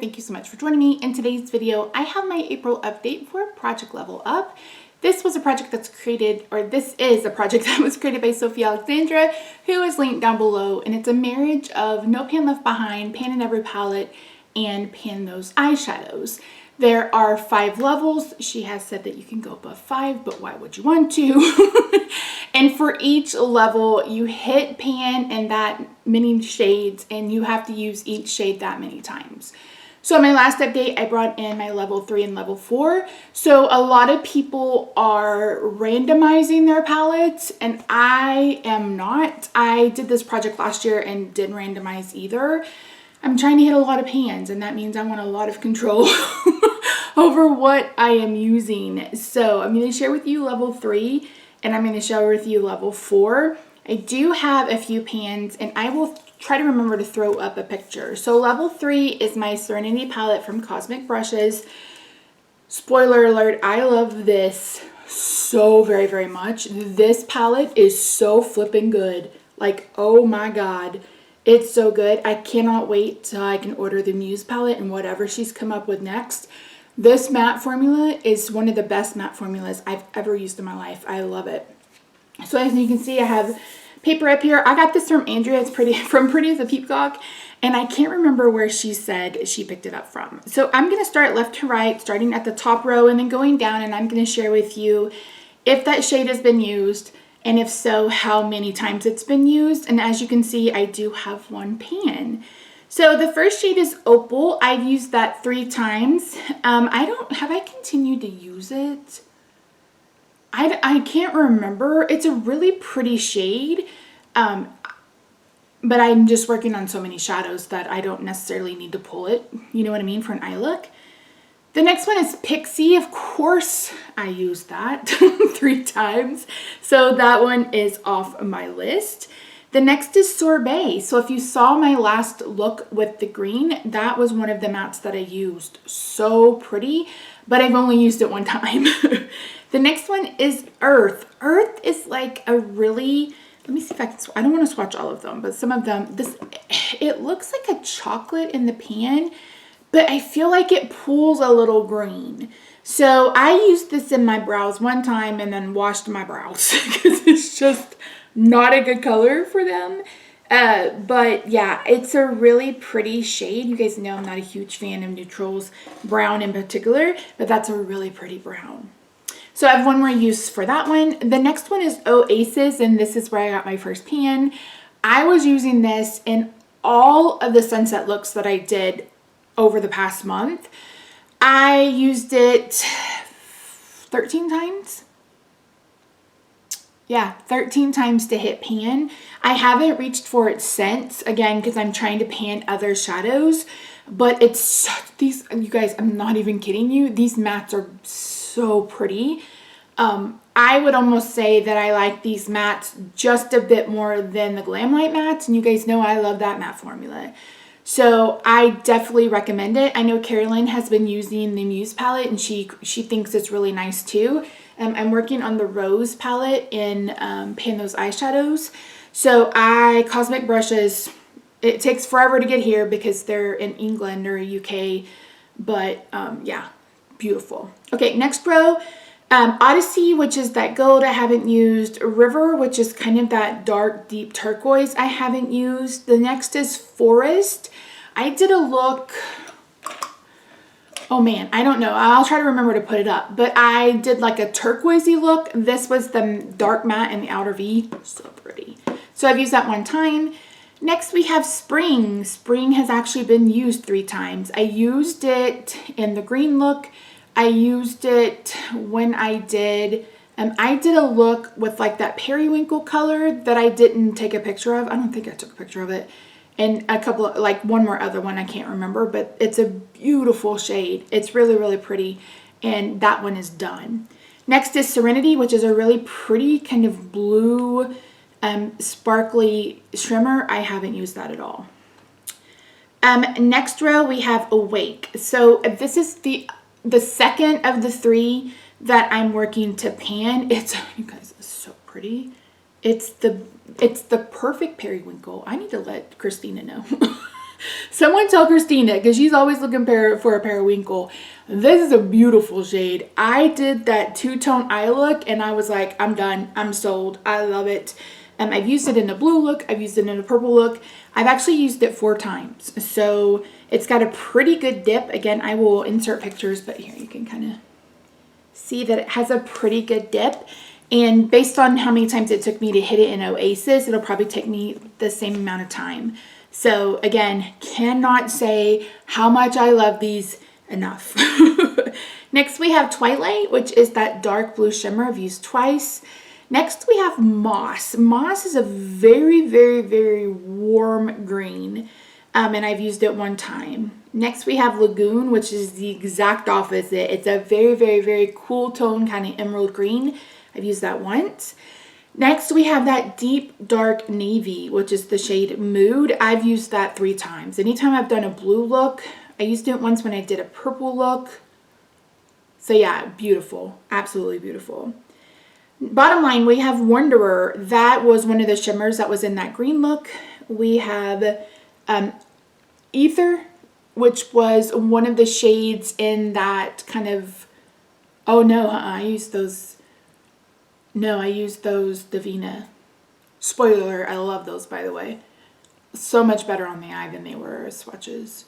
Thank you so much for joining me. In today's video, I have my April update for Project Level Up. This was a project that's created, or this is a project that was created by Sofie Alexandra, who is linked down below, and it's a marriage of No Pan Left Behind, Pan in Every Palette, and Pan Those Eyeshadows. There are 5 levels. She has said that you can go above 5, but why would you want to? And for each level, you hit pan in that many shades, and you have to use each shade that many times. So in my last update, I brought in my level 3 and level 4. So a lot of people are randomizing their palettes, and I am not. I did this project last year and didn't randomize either. I'm trying to hit a lot of pans, and that means I want a lot of control over what I am using. So I'm going to share with you level 3, and I'm going to share with you level 4. I do have a few pans, and I will try to remember to throw up a picture. So level 3 is my Serenity palette from Cosmic Brushes. Spoiler alert, I love this so very, very much. This palette is so flipping good. Like, oh my God. It's so good. I cannot wait till I can order the Muse palette and whatever she's come up with next. This matte formula is one of the best matte formulas I've ever used in my life. I love it. So as you can see, I have paper up here. I got this from Andrea. It's from Pretty as a Peacock, and I can't remember where she said she picked it up from. So I'm going to start left to right, starting at the top row and then going down, and I'm going to share with you if that shade has been used, and if so, how many times it's been used. And as you can see, I do have one pan. So the first shade is Opal. I've used that 3 times. Have I continued to use it? I can't remember. It's a really pretty shade, but I'm just working on so many shadows that I don't necessarily need to pull it, you know what I mean, for an eye look. The next one is Pixie. Of course, I used that 3 times, so that one is off my list. The next is Sorbet. So if you saw my last look with the green, that was one of the mattes that I used. So pretty, but I've only used it 1 time. The next one is Earth. Earth is like a really, let me see if I can, I don't want to swatch all of them, but some of them, it looks like a chocolate in the pan, but I feel like it pulls a little green. So I used this in my brows 1 time and then washed my brows because it's just not a good color for them. But yeah, it's a really pretty shade. You guys know I'm not a huge fan of neutrals, brown in particular, but that's a really pretty brown. So I have one more use for that one. The next one is Oasis, and this is where I got my first pan. I was using this in all of the sunset looks that I did over the past month. I used it 13 times. Yeah, 13 times to hit pan. I haven't reached for it since, again, because I'm trying to pan other shadows, but it's these, you guys, I'm not even kidding you. These mattes are so pretty. I would almost say that I like these mattes just a bit more than the Glam Light mattes, and you guys know I love that matte formula. So I definitely recommend it. I know Carolyn has been using the Muse palette, and she thinks it's really nice too. I'm working on the Rose palette in Pan Those Eyeshadows. So Cosmic Brushes, it takes forever to get here because they're in England or UK, but yeah, beautiful. Okay, next row, Odyssey, which is that gold I haven't used. River, which is kind of that dark, deep turquoise I haven't used. The next is Forest. I did a look, oh man, I don't know. I'll try to remember to put it up, but I did like a turquoisey look. This was the dark matte in the outer V. So pretty. So I've used that 1 time. Next we have Spring. Spring has actually been used 3 times. I used it in the green look. I used it when I did a look with like that periwinkle color that I didn't take a picture of. I don't think I took a picture of it. And a couple of, like one more other one, I can't remember, but it's a beautiful shade. It's really, really pretty. And that one is done. Next is Serenity, which is a really pretty kind of blue, sparkly shimmer. I haven't used that at all. Next row, we have Awake. So this is the second of the 3 that I'm working to pan. It's, you guys, it's so pretty. It's the perfect periwinkle. I need to let Christina know. Someone tell Christina, because she's always looking for a periwinkle. This is a beautiful shade. I did that two-tone eye look and I was like, I'm done. I'm sold. I love it. I've used it in a blue look. I've used it in a purple look. I've actually used it 4 times. So it's got a pretty good dip. Again, I will insert pictures, but here you can kind of see that it has a pretty good dip. And based on how many times it took me to hit it in Oasis, it'll probably take me the same amount of time. So again, cannot say how much I love these enough. Next we have Twilight, which is that dark blue shimmer I've used twice. Next we have Moss. Moss is a very, very, very warm green, and I've used it 1 time. Next we have Lagoon, which is the exact opposite. It's a very, very, very cool tone, kind of emerald green. I've used that once. Next we have that deep dark navy, which is the shade Mood. I've used that 3 times. Anytime I've done a blue look, I used it once when I did a purple look. So yeah, beautiful, absolutely beautiful. Bottom line, we have Wanderer. That was one of the shimmers that was in that green look. We have Ether, which was one of the shades in that kind of, oh no, I used those. No, I used those Davina. Spoiler, I love those, by the way. So much better on the eye than they were as swatches.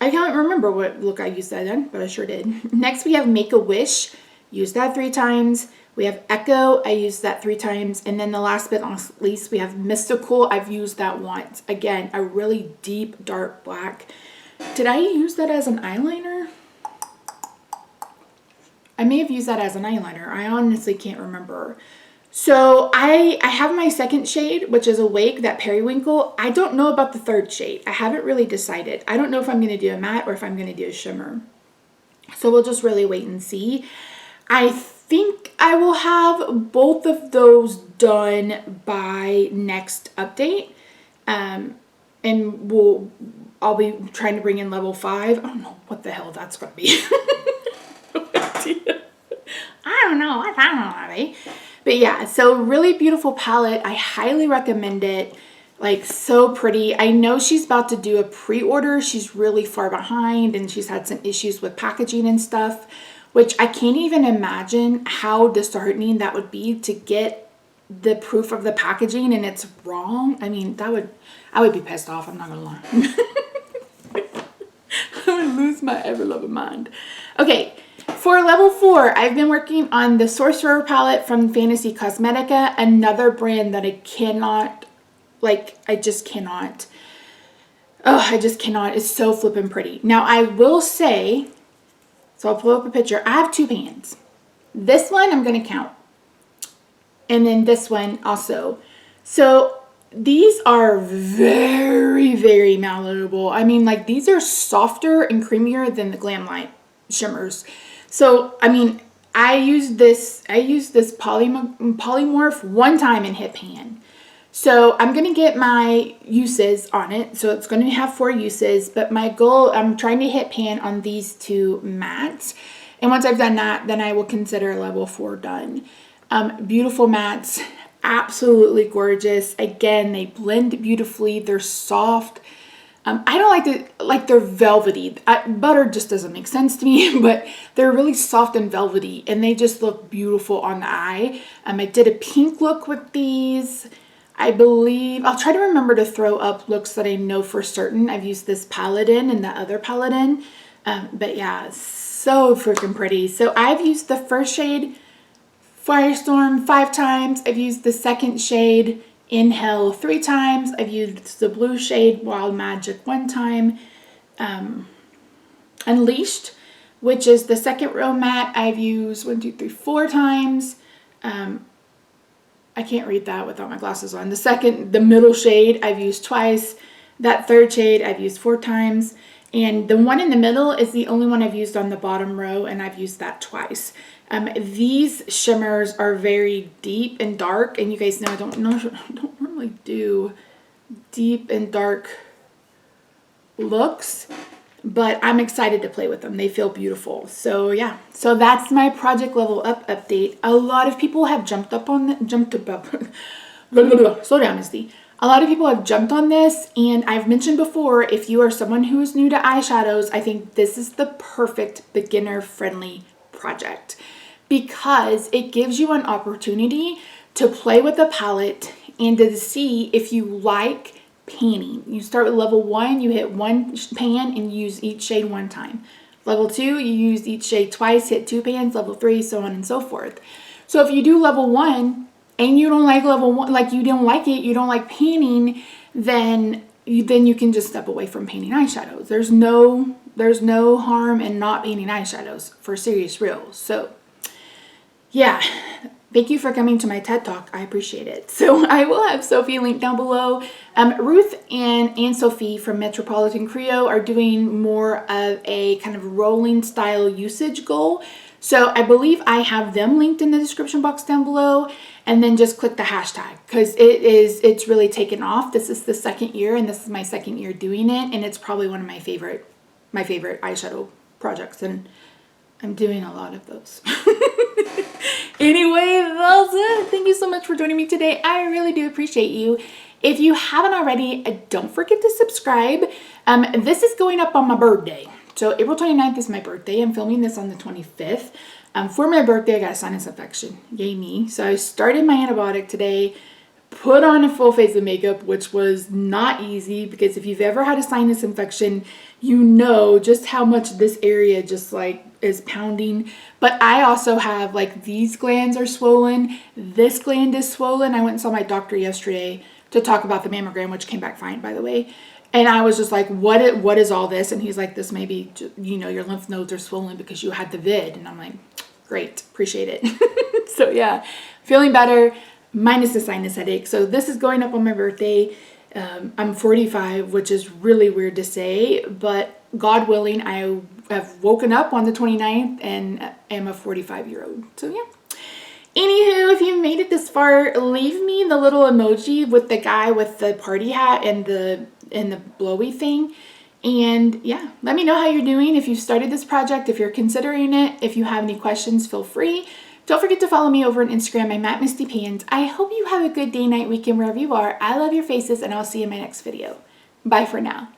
I can't remember what look I used that in, but I sure did. Next, we have Make-A-Wish. Used that 3 times. We have Echo. I used that 3 times. And then the last but not least, we have Mystical. I've used that once. Again, a really deep, dark black. Did I use that as an eyeliner? I may have used that as an eyeliner. I honestly can't remember. So I have my second shade, which is Awake, that periwinkle. I don't know about the third shade. I haven't really decided. I don't know if I'm going to do a matte or if I'm going to do a shimmer. So we'll just really wait and see. I think I will have both of those done by next update. And I'll be trying to bring in level 5. I don't know what the hell that's going to be. I don't know what that will be. But yeah, so really beautiful palette. I highly recommend it. Like, so pretty. I know she's about to do a pre-order. She's really far behind and she's had some issues with packaging and stuff, which I can't even imagine how disheartening that would be to get the proof of the packaging and it's wrong. I mean, I would be pissed off. I'm not gonna lie. I would lose my ever-loving mind. Okay. For level 4, I've been working on the Sorcerer palette from Fantasy Cosmetica, another brand that I cannot, like, I just cannot. Oh, I just cannot. It's so flippin' pretty. Now, I will say, so I'll pull up a picture. I have 2 pans. This one I'm going to count. And then this one also. So these are very, very malleable. I mean, like, these are softer and creamier than the Glam Light shimmers. So, I mean, I used this polymorph 1 time and hit pan. So I'm going to get my uses on it. So it's going to have 4 uses, but my goal, I'm trying to hit pan on these 2 mattes. And once I've done that, then I will consider level 4 done. Beautiful mattes, absolutely gorgeous. Again, they blend beautifully. They're soft. I don't like they're velvety. Butter just doesn't make sense to me, but they're really soft and velvety and they just look beautiful on the eye. I did a pink look with these. I believe, I'll try to remember to throw up looks that I know for certain. I've used this Paladin and the other Paladin. But yeah, so freaking pretty. So I've used the first shade, Firestorm, 5 times. I've used the second shade, Inhale, 3 times. I've used the blue shade, Wild Magic, 1 time. Unleashed, which is the second row matte, I've used 1, 2, 3, 4 times. I can't read that without my glasses on. The middle shade I've used twice. That third shade I've used 4 times. And the one in the middle is the only one I've used on the bottom row, and I've used that twice. These shimmers are very deep and dark, and you guys know I don't normally do deep and dark looks, but I'm excited to play with them. They feel beautiful. So yeah, so that's my project level up update. A lot of people have jumped up. Slow down, Misty. A lot of people have jumped on this, and I've mentioned before, if you are someone who is new to eyeshadows, I think this is the perfect beginner-friendly project because it gives you an opportunity to play with the palette and to see if you like panning. You start with level 1, you hit one pan and use each shade one time. Level 2, you use each shade twice, hit 2 pans. Level 3, so on and so forth. So if you do level 1, and you don't like level 1, like you don't like it, you don't like painting, then you can just step away from painting eyeshadows. There's no harm in not painting eyeshadows, for serious real. So yeah, thank you for coming to my TED Talk. I appreciate it. So I will have Sofie linked down below. Ruth and Sofie from Metropolitan Creo are doing more of a kind of rolling style usage goal. So I believe I have them linked in the description box down below, and then just click the hashtag because it's really taken off. This is the second year, and this is my second year doing it, and it's probably one of my favorite eyeshadow projects, and I'm doing a lot of those. Anyway, that's it. Thank you so much for joining me today. I really do appreciate you. If you haven't already, don't forget to subscribe. This is going up on my birthday. So April 29th is my birthday. I'm filming this on the 25th. For my birthday, I got a sinus infection. Yay me. So I started my antibiotic today, put on a full face of makeup, which was not easy because if you've ever had a sinus infection, you know just how much this area just like is pounding. But I also have like these glands are swollen. This gland is swollen. I went and saw my doctor yesterday to talk about the mammogram, which came back fine, by the way. And I was just like, what is all this? And he's like, this may be, you know, your lymph nodes are swollen because you had the vid. And I'm like, great, appreciate it. So yeah, feeling better, minus the sinus headache. So this is going up on my birthday. I'm 45, which is really weird to say, but God willing, I have woken up on the 29th and am a 45-year-old. So yeah. Anywho, if you made it this far, leave me the little emoji with the guy with the party hat and the blowy thing. And yeah, let me know how you're doing. If you've started this project, if you're considering it, if you have any questions, feel free. Don't forget to follow me over on Instagram. I'm at Misty Pans. I hope you have a good day, night, weekend, wherever you are. I love your faces, and I'll see you in my next video. Bye for now.